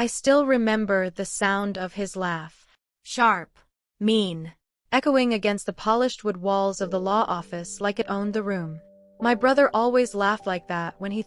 I still remember the sound of his laugh. Sharp, mean, echoing against the polished wood walls of the law office like it owned the room. My brother always laughed like that when he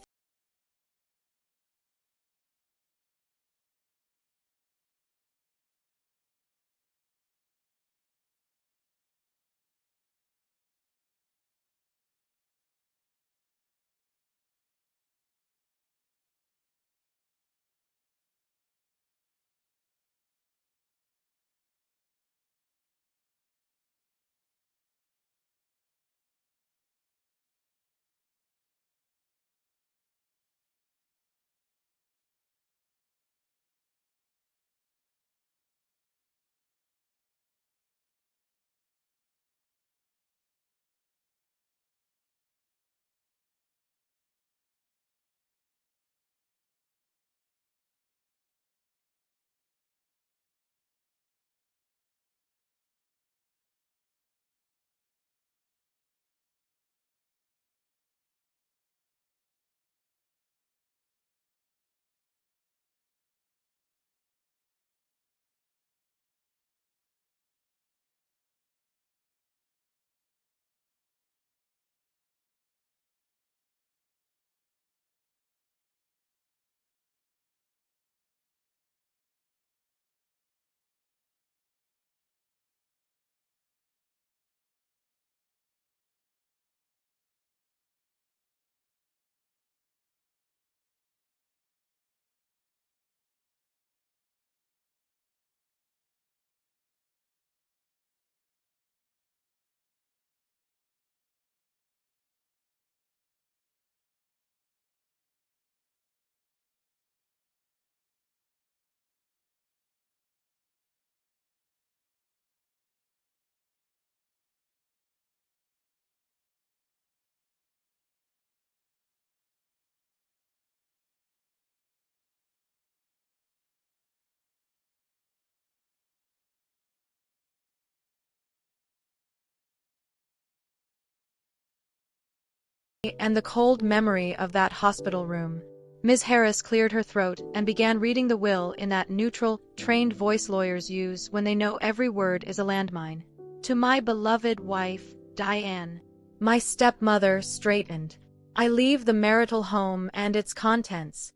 and the cold memory of that hospital room. Ms. Harris cleared her throat and began reading the will in that neutral, trained voice lawyers use when they know every word is a landmine. To my beloved wife, Diane. My stepmother straightened. I leave the marital home and its contents.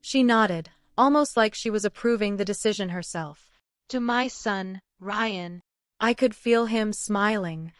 She nodded, almost like she was approving the decision herself. To my son, Ryan. I could feel him smiling.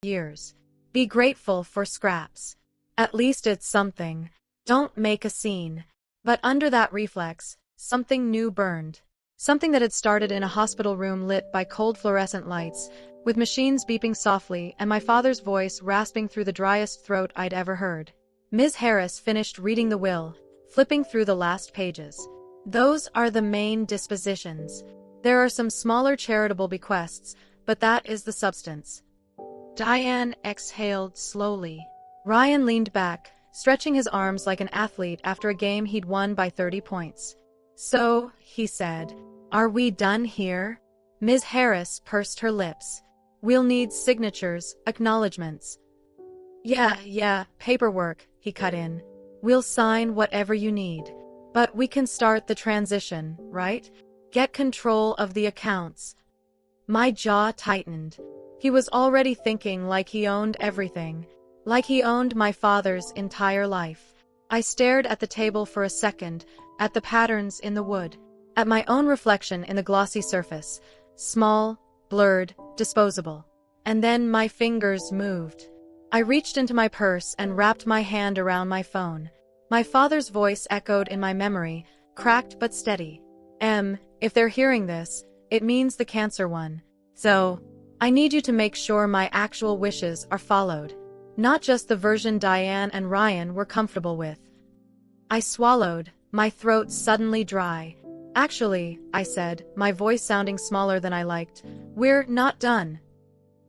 years. Be grateful for scraps. At least it's something. Don't make a scene. But under that reflex, something new burned. Something that had started in a hospital room lit by cold fluorescent lights, with machines beeping softly and my father's voice rasping through the driest throat I'd ever heard. Ms. Harris finished reading the will, flipping through the last pages. Those are the main dispositions. There are some smaller charitable bequests, but that is the substance. Diane exhaled slowly. Ryan leaned back, stretching his arms like an athlete after a game he'd won by 30 points. So, he said, are we done here? Ms. Harris pursed her lips. We'll need signatures, acknowledgements. Yeah, paperwork, he cut in. We'll sign whatever you need. But we can start the transition, right? Get control of the accounts. My jaw tightened. He was already thinking like he owned everything, like he owned my father's entire life. I stared at the table for a second, at the patterns in the wood, at my own reflection in the glossy surface, small, blurred, disposable. And then my fingers moved. I reached into my purse and wrapped my hand around my phone. My father's voice echoed in my memory, cracked but steady. If they're hearing this, it means the cancer one. So, I need you to make sure my actual wishes are followed. Not just the version Diane and Ryan were comfortable with. I swallowed, my throat suddenly dry. Actually, I said, my voice sounding smaller than I liked, we're not done.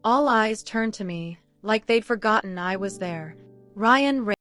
All eyes turned to me, like they'd forgotten I was there. Ryan raised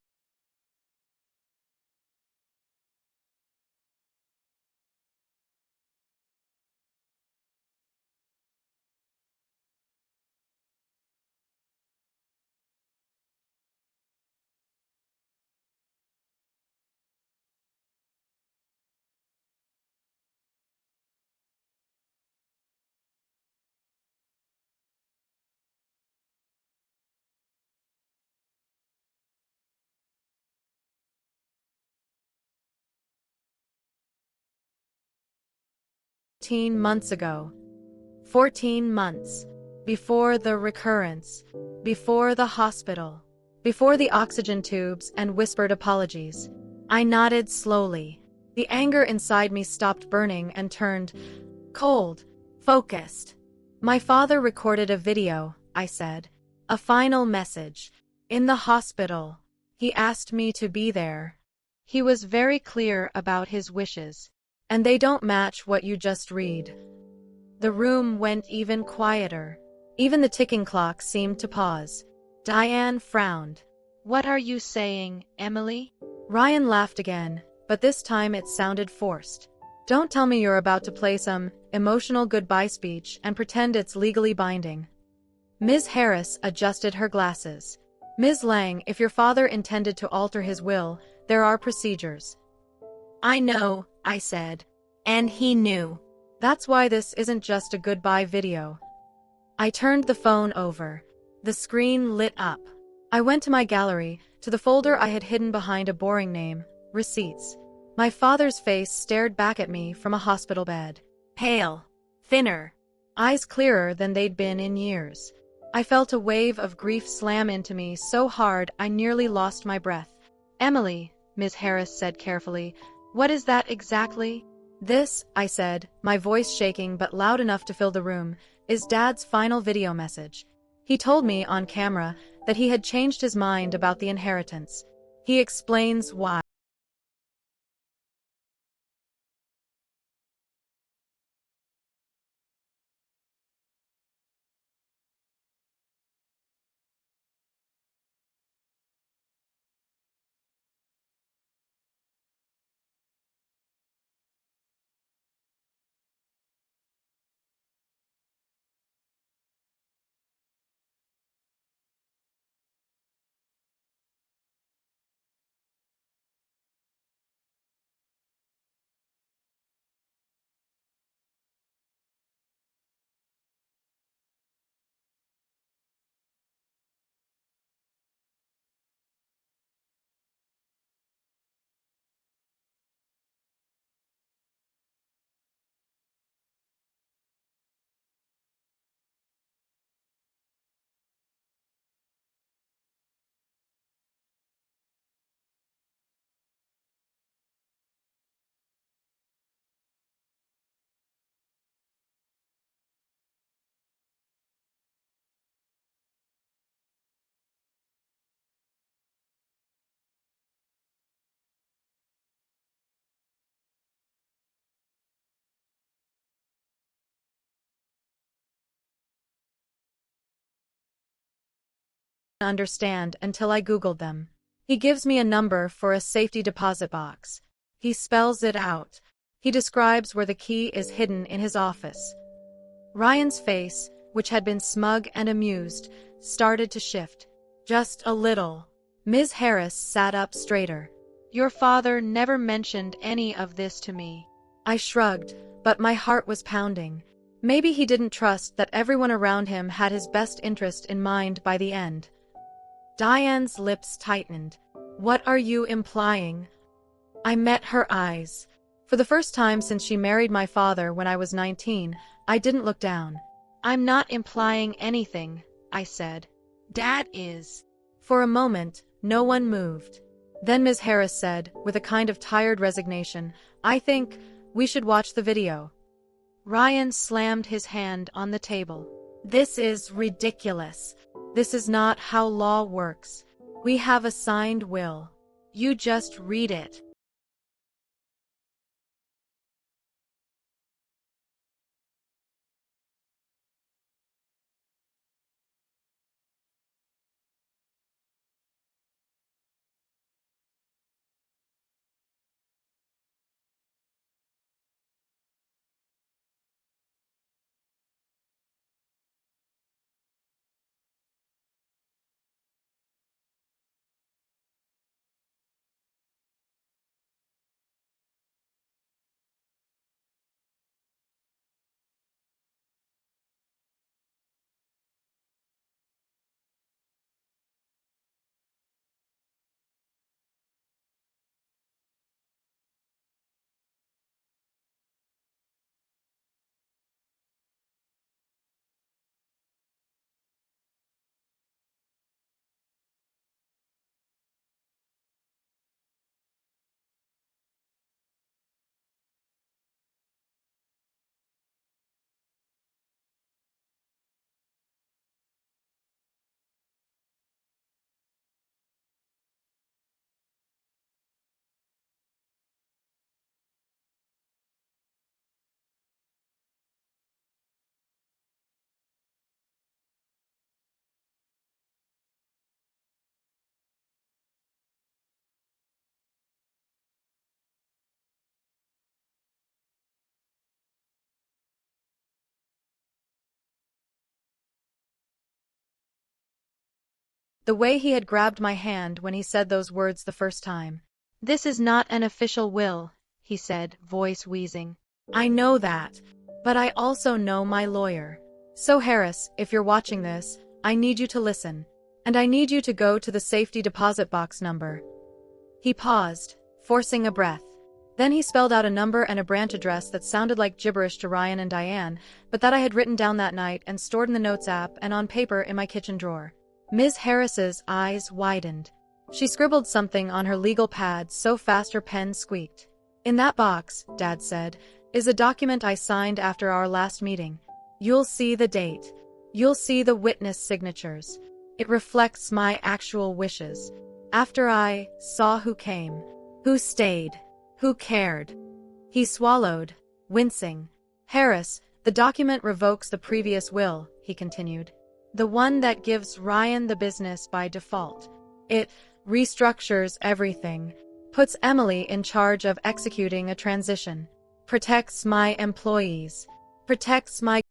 14 months ago. 14 months. Before the recurrence. Before the hospital. Before the oxygen tubes and whispered apologies. I nodded slowly. The anger inside me stopped burning and turned cold, focused. My father recorded a video, I said. A final message. In the hospital. He asked me to be there. He was very clear about his wishes. And they don't match what you just read. The room went even quieter. Even the ticking clock seemed to pause. Diane frowned. What are you saying, Emily? Ryan laughed again, but this time it sounded forced. Don't tell me you're about to play some emotional goodbye speech and pretend it's legally binding. Ms. Harris adjusted her glasses. Ms. Lang, if your father intended to alter his will, there are procedures. I know, I said. And he knew. That's why this isn't just a goodbye video. I turned the phone over. The screen lit up. I went to my gallery, to the folder I had hidden behind a boring name, receipts. My father's face stared back at me from a hospital bed. Pale. Thinner. Eyes clearer than they'd been in years. I felt a wave of grief slam into me so hard I nearly lost my breath. Emily, Ms. Harris said carefully, what is that exactly? This, I said, my voice shaking but loud enough to fill the room, is Dad's final video message. He told me on camera that he had changed his mind about the inheritance. He explains why. understand until I Googled them. He gives me a number for a safety deposit box. He spells it out. He describes where the key is hidden in his office. Ryan's face, which had been smug and amused, started to shift. Just a little. Ms. Harris sat up straighter. Your father never mentioned any of this to me. I shrugged, but my heart was pounding. Maybe he didn't trust that everyone around him had his best interest in mind by the end. Diane's lips tightened. What are you implying? I met her eyes. For the first time since she married my father when I was 19, I didn't look down. I'm not implying anything, I said. Dad is. For a moment, no one moved. Then Ms. Harris said, with a kind of tired resignation, I think we should watch the video. Ryan slammed his hand on the table. This is ridiculous. This is not how law works. We have a signed will. You just read it. The way he had grabbed my hand when he said those words the first time. This is not an official will, he said, voice wheezing. I know that, but I also know my lawyer. So Harris, if you're watching this, I need you to listen. And I need you to go to the safety deposit box number. He paused, forcing a breath. Then he spelled out a number and a branch address that sounded like gibberish to Ryan and Diane, but that I had written down that night and stored in the notes app and on paper in my kitchen drawer. Ms. Harris's eyes widened. She scribbled something on her legal pad so fast her pen squeaked. In that box, Dad said, is a document I signed after our last meeting. You'll see the date. You'll see the witness signatures. It reflects my actual wishes. After I saw who came, who stayed, who cared. He swallowed, wincing. Harris, the document revokes the previous will, he continued. The one that gives Ryan the business by default. It restructures everything, puts Emily in charge of executing a transition, protects my employees, protects my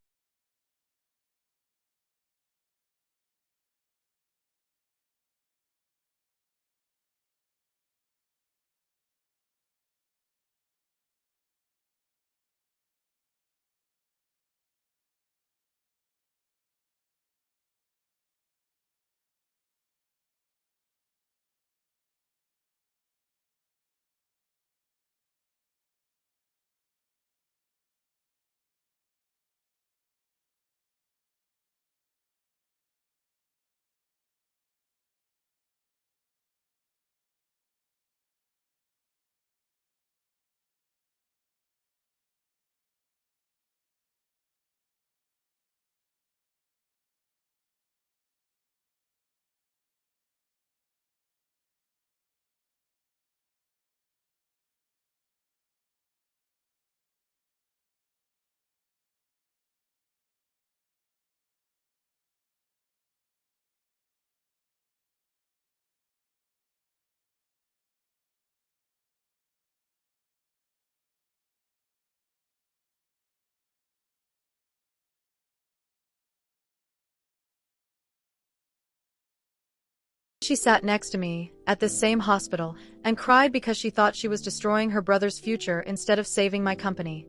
She sat next to me, at this same hospital, and cried because she thought she was destroying her brother's future instead of saving my company.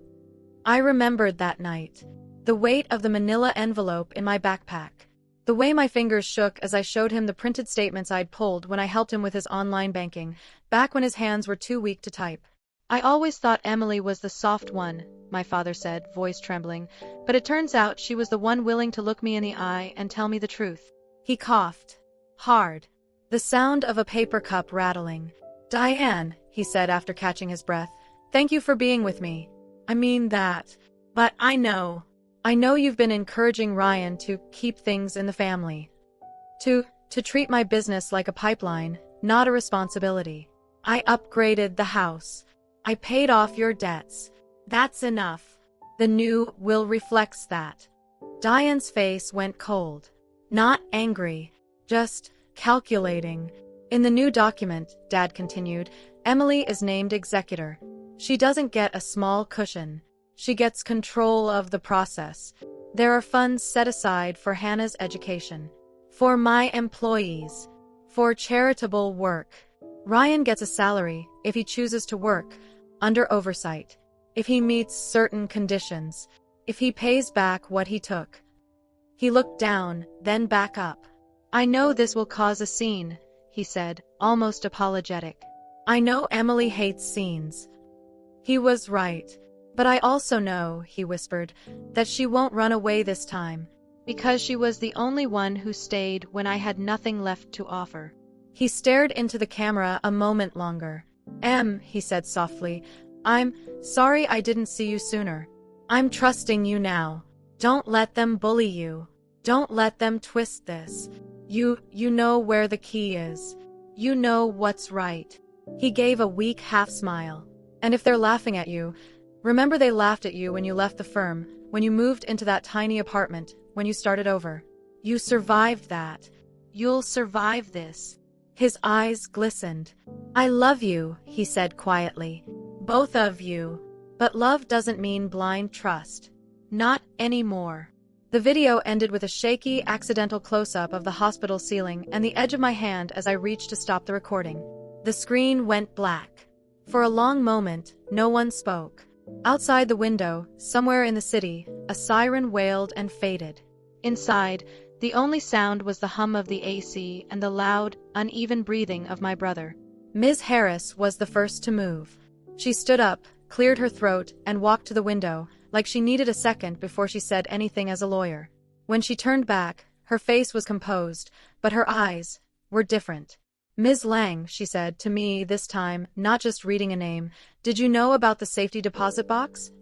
I remembered that night. The weight of the manila envelope in my backpack. The way my fingers shook as I showed him the printed statements I'd pulled when I helped him with his online banking, back when his hands were too weak to type. I always thought Emily was the soft one, my father said, voice trembling, but it turns out she was the one willing to look me in the eye and tell me the truth. He coughed. Hard. The sound of a paper cup rattling. Diane, he said after catching his breath, thank you for being with me. I mean that. But I know you've been encouraging Ryan to keep things in the family. To treat my business like a pipeline, not a responsibility. I upgraded the house. I paid off your debts. That's enough. The new will reflects that. Diane's face went cold. Not angry, just calculating. In the new document, Dad continued, Emily is named executor. She doesn't get a small cushion. She gets control of the process. There are funds set aside for Hannah's education. For my employees. For charitable work. Ryan gets a salary if he chooses to work, under oversight. If he meets certain conditions. If he pays back what he took. He looked down, then back up. I know this will cause a scene, he said, almost apologetic. I know Emily hates scenes. He was right. But I also know, he whispered, that she won't run away this time, because she was the only one who stayed when I had nothing left to offer. He stared into the camera a moment longer. He said softly, I'm sorry I didn't see you sooner. I'm trusting you now. Don't let them bully you. Don't let them twist this. You know where the key is. You know what's right. He gave a weak half-smile. And if they're laughing at you, remember they laughed at you when you left the firm, when you moved into that tiny apartment, when you started over. You survived that. You'll survive this. His eyes glistened. I love you, he said quietly. Both of you. But love doesn't mean blind trust. Not anymore. The video ended with a shaky, accidental close-up of the hospital ceiling and the edge of my hand as I reached to stop the recording. The screen went black. For a long moment, no one spoke. Outside the window, somewhere in the city, a siren wailed and faded. Inside, the only sound was the hum of the AC and the loud, uneven breathing of my brother. Ms. Harris was the first to move. She stood up, cleared her throat, and walked to the window, like she needed a second before she said anything as a lawyer. When she turned back, her face was composed, but her eyes were different. Ms. Lang, she said, to me this time, not just reading a name, did you know about the safety deposit box?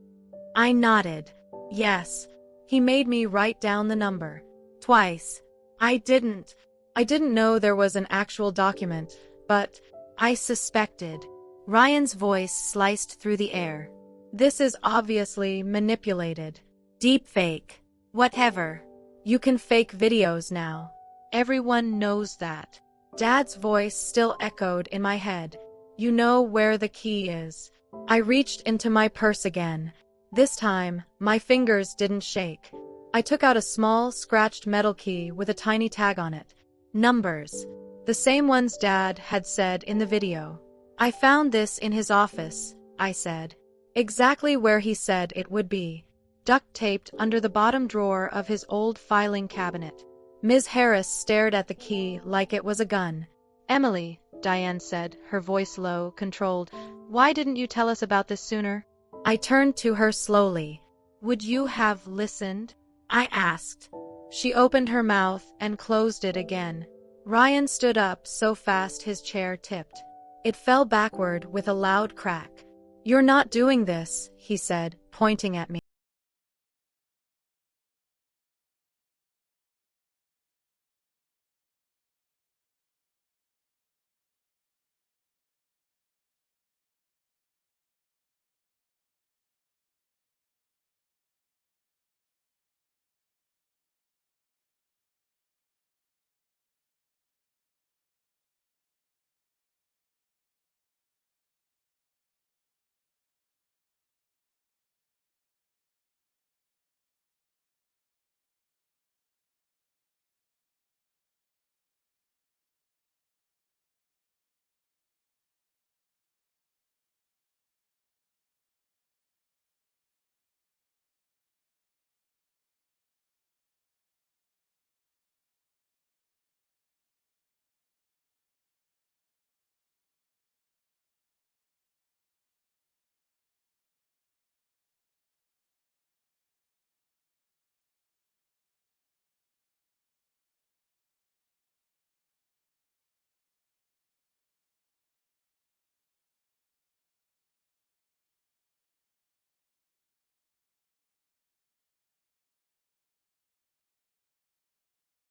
I nodded. Yes. He made me write down the number. Twice. I didn't know there was an actual document, but I suspected. Ryan's voice sliced through the air. This is obviously manipulated. Deepfake. Whatever. You can fake videos now. Everyone knows that. Dad's voice still echoed in my head. You know where the key is. I reached into my purse again. This time, my fingers didn't shake. I took out a small, scratched metal key with a tiny tag on it. Numbers. The same ones Dad had said in the video. I found this in his office, I said. Exactly where he said it would be. Duct-taped under the bottom drawer of his old filing cabinet. Ms. Harris stared at the key like it was a gun. Emily, Diane said, her voice low, controlled, why didn't you tell us about this sooner? I turned to her slowly. Would you have listened? I asked. She opened her mouth and closed it again. Ryan stood up so fast his chair tipped. It fell backward with a loud crack. You're not doing this, he said, pointing at me.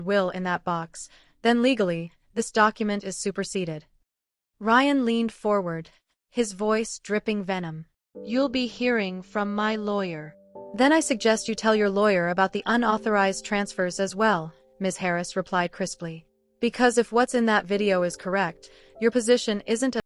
will in that box, then legally, this document is superseded. Ryan leaned forward, his voice dripping venom. You'll be hearing from my lawyer. Then I suggest you tell your lawyer about the unauthorized transfers as well, Ms. Harris replied crisply. Because if what's in that video is correct, your position isn't a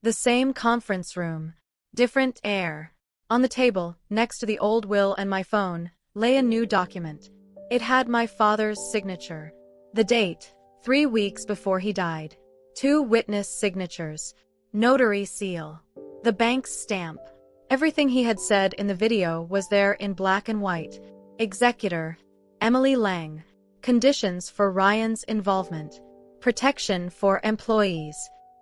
the same conference room, different air. On the table, next to the old will and my phone, lay a new document. It had my father's signature. The date, 3 weeks before he died. 2 witness signatures. Notary seal. The bank's stamp. Everything he had said in the video was there in black and white. Executor, Emily Lang. Conditions for Ryan's involvement. Protection for employees.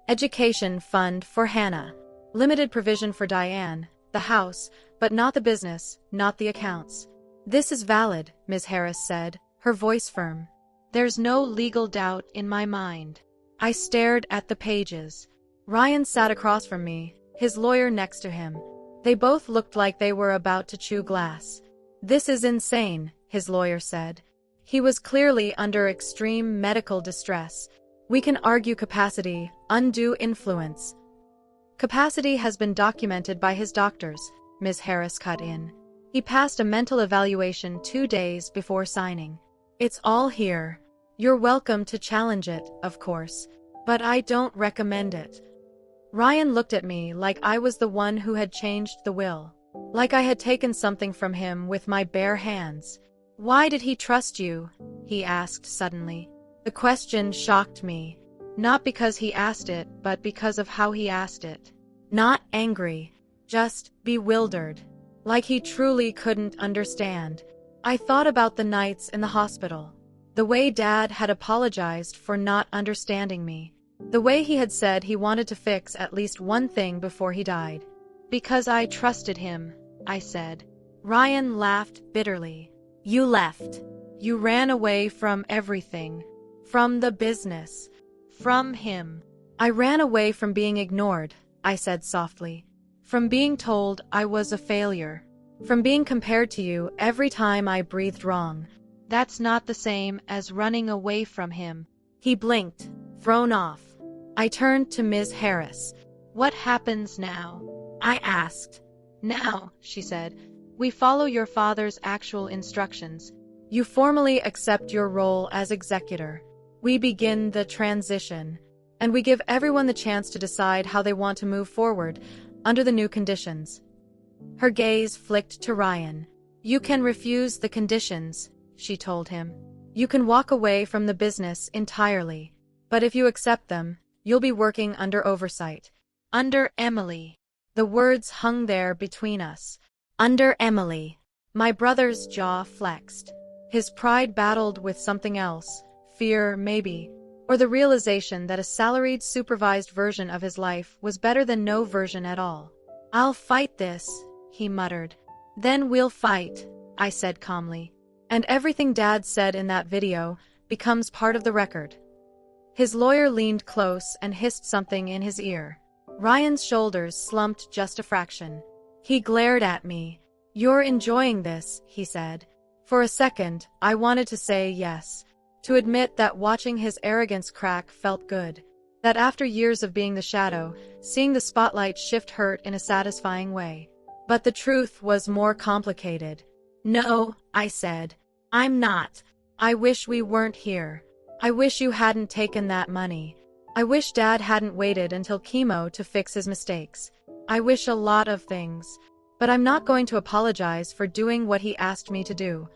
Education fund for Hannah. Limited provision for Diane, the house, but not the business, not the accounts. This is valid, Ms. Harris said, her voice firm. There's no legal doubt in my mind. I stared at the pages. Ryan sat across from me, his lawyer next to him. They both looked like they were about to chew glass. This is insane, his lawyer said. He was clearly under extreme medical distress. We can argue capacity, undue influence. Capacity has been documented by his doctors, Ms. Harris cut in. He passed a mental evaluation 2 days before signing. It's all here. You're welcome to challenge it, of course, but I don't recommend it. Ryan looked at me like I was the one who had changed the will. Like I had taken something from him with my bare hands. Why did he trust you? He asked suddenly. The question shocked me. Not because he asked it, but because of how he asked it. Not angry, just bewildered. Like he truly couldn't understand. I thought about the nights in the hospital. The way Dad had apologized for not understanding me. The way he had said he wanted to fix at least one thing before he died. Because I trusted him, I said. Ryan laughed bitterly. You left. You ran away from everything. From the business. From him. I ran away from being ignored, I said softly. From being told I was a failure. From being compared to you every time I breathed wrong. That's not the same as running away from him. He blinked, thrown off. I turned to Ms. Harris. What happens now? I asked. Now, she said, we follow your father's actual instructions. You formally accept your role as executor. We begin the transition, and we give everyone the chance to decide how they want to move forward under the new conditions. Her gaze flicked to Ryan. You can refuse the conditions, she told him. You can walk away from the business entirely. But if you accept them, you'll be working under oversight. Under Emily. The words hung there between us. Under Emily. My brother's jaw flexed. His pride battled with something else. Fear, maybe. Or the realization that a salaried, supervised version of his life was better than no version at all. I'll fight this, he muttered. Then we'll fight, I said calmly. And everything Dad said in that video becomes part of the record. His lawyer leaned close and hissed something in his ear. Ryan's shoulders slumped just a fraction. He glared at me. You're enjoying this, he said. For a second, I wanted to say yes. To admit that watching his arrogance crack felt good. That after years of being the shadow, seeing the spotlight shift hurt in a satisfying way. But the truth was more complicated. No, I said. I'm not. I wish we weren't here. I wish you hadn't taken that money. I wish Dad hadn't waited until chemo to fix his mistakes. I wish a lot of things. But I'm not going to apologize for doing what he asked me to do.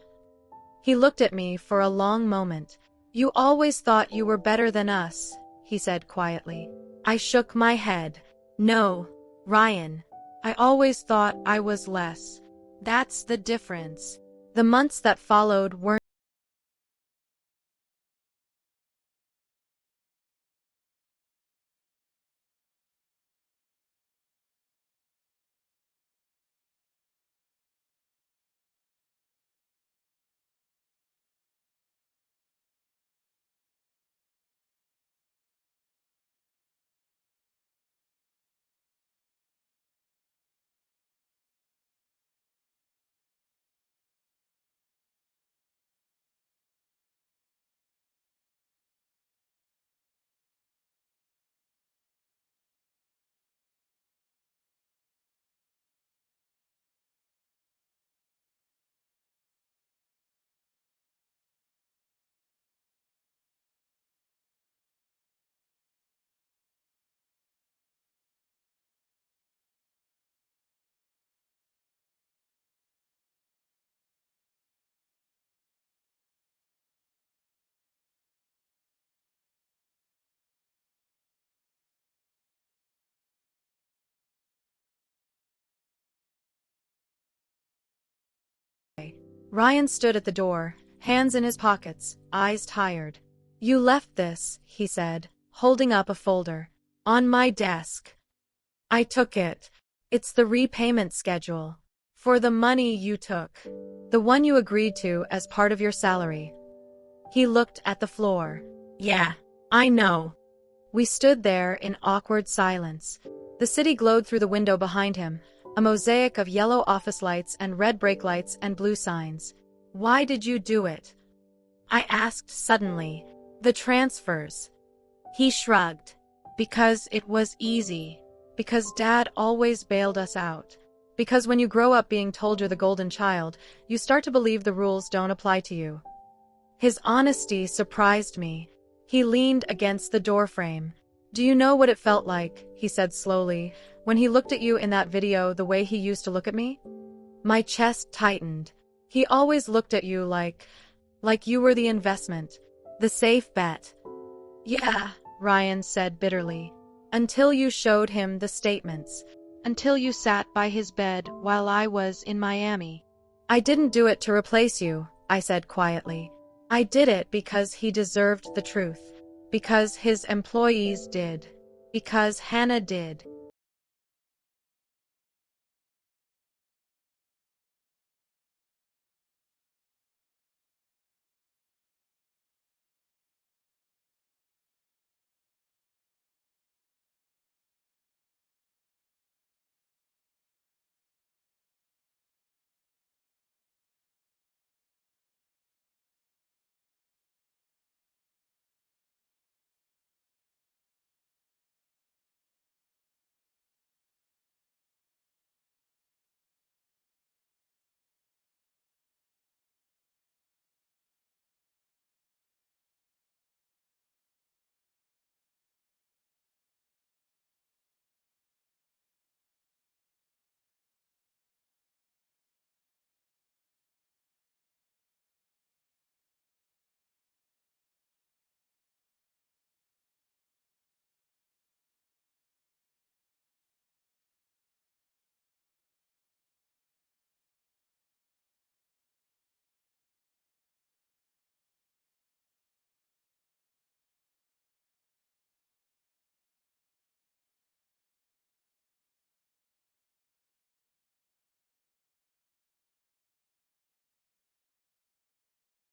He looked at me for a long moment. You always thought you were better than us, he said quietly. I shook my head. No, Ryan. I always thought I was less. That's the difference. The months that followed weren't Ryan stood at the door, hands in his pockets, eyes tired. You left this, he said, holding up a folder. On my desk. I took it. It's the repayment schedule. For the money you took. The one you agreed to as part of your salary. He looked at the floor. Yeah, I know. We stood there in awkward silence. The city glowed through the window behind him, a mosaic of yellow office lights and red brake lights and blue signs. Why did you do it? I asked suddenly. The transfers. He shrugged. Because it was easy. Because Dad always bailed us out. Because when you grow up being told you're the golden child, you start to believe the rules don't apply to you. His honesty surprised me. He leaned against the doorframe. Do you know what it felt like, he said slowly, when he looked at you in that video the way he used to look at me? My chest tightened. He always looked at you like you were the investment, the safe bet. Yeah, Ryan said bitterly. Until you showed him the statements. Until you sat by his bed while I was in Miami. I didn't do it to replace you, I said quietly. I did it because he deserved the truth. Because his employees did. Because Hannah did.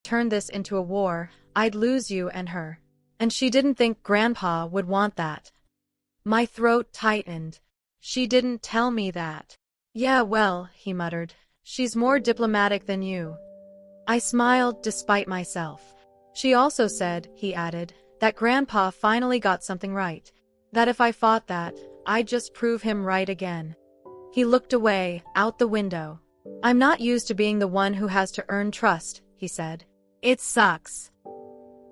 turned this into a war, I'd lose you and her. And she didn't think Grandpa would want that. My throat tightened. She didn't tell me that. Yeah, well, he muttered. She's more diplomatic than you. I smiled despite myself. She also said, he added, that Grandpa finally got something right. That if I fought that, I'd just prove him right again. He looked away, out the window. I'm not used to being the one who has to earn trust, he said. It sucks.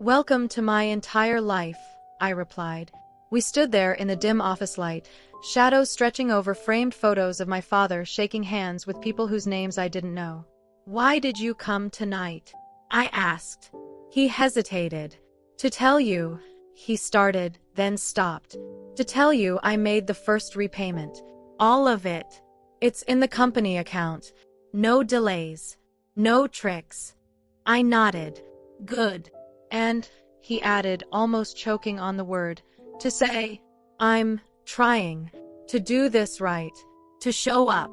Welcome to my entire life, I replied. We stood there in the dim office light, shadows stretching over framed photos of my father shaking hands with people whose names I didn't know. Why did you come tonight? I asked. He hesitated. To tell you, he started, then stopped. To tell you I made the first repayment. All of it. It's in the company account. No delays. No tricks. I nodded. Good. And, he added, almost choking on the word, to say, I'm trying to do this right, to show up.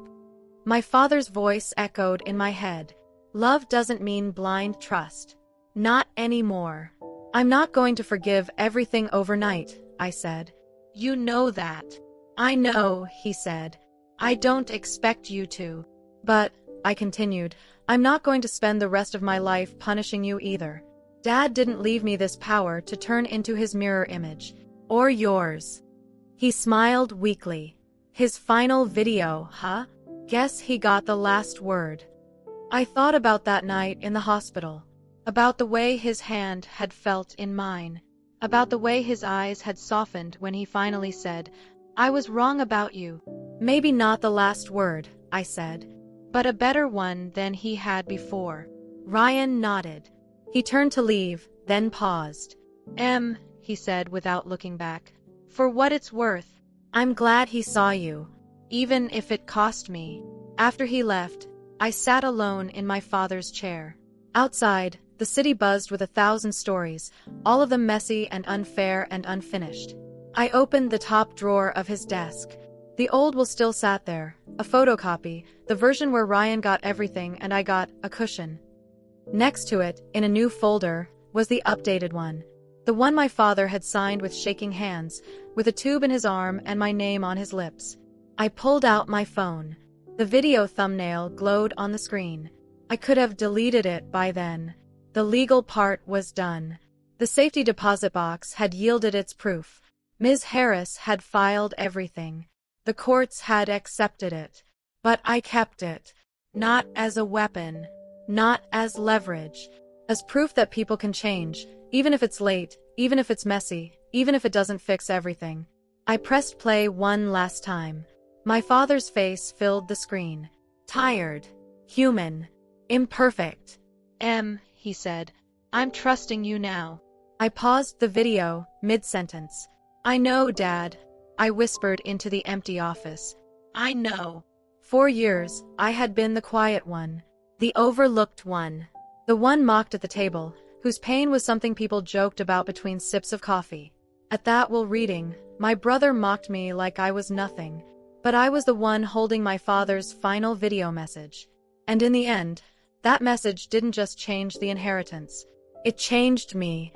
My father's voice echoed in my head. Love doesn't mean blind trust. Not anymore. I'm not going to forgive everything overnight, I said. You know that. I know, he said. I don't expect you to. But, I continued, I'm not going to spend the rest of my life punishing you either. Dad didn't leave me this power to turn into his mirror image. Or yours. He smiled weakly. His final video, huh? Guess he got the last word. I thought about that night in the hospital. About the way his hand had felt in mine. About the way his eyes had softened when he finally said, I was wrong about you. Maybe not the last word, I said, but a better one than he had before. Ryan nodded. He turned to leave, then paused. He said without looking back. For what it's worth, I'm glad he saw you, even if it cost me. After he left, I sat alone in my father's chair. Outside, the city buzzed with 1,000 stories, all of them messy and unfair and unfinished. I opened the top drawer of his desk. The old will still sat there, a photocopy, the version where Ryan got everything and I got a cushion. Next to it, in a new folder, was the updated one. The one my father had signed with shaking hands, with a tube in his arm and my name on his lips. I pulled out my phone. The video thumbnail glowed on the screen. I could have deleted it by then. The legal part was done. The safety deposit box had yielded its proof. Ms. Harris had filed everything. The courts had accepted it. But I kept it. Not as a weapon. Not as leverage. As proof that people can change, even if it's late, even if it's messy, even if it doesn't fix everything. I pressed play one last time. My father's face filled the screen. Tired. Human. Imperfect. He said, I'm trusting you now. I paused the video, mid-sentence. I know, Dad. I whispered into the empty office. I know. 4 years, I had been the quiet one. The overlooked one. The one mocked at the table, whose pain was something people joked about between sips of coffee. At that Will reading, my brother mocked me like I was nothing. But I was the one holding my father's final video message. And in the end, that message didn't just change the inheritance. It changed me.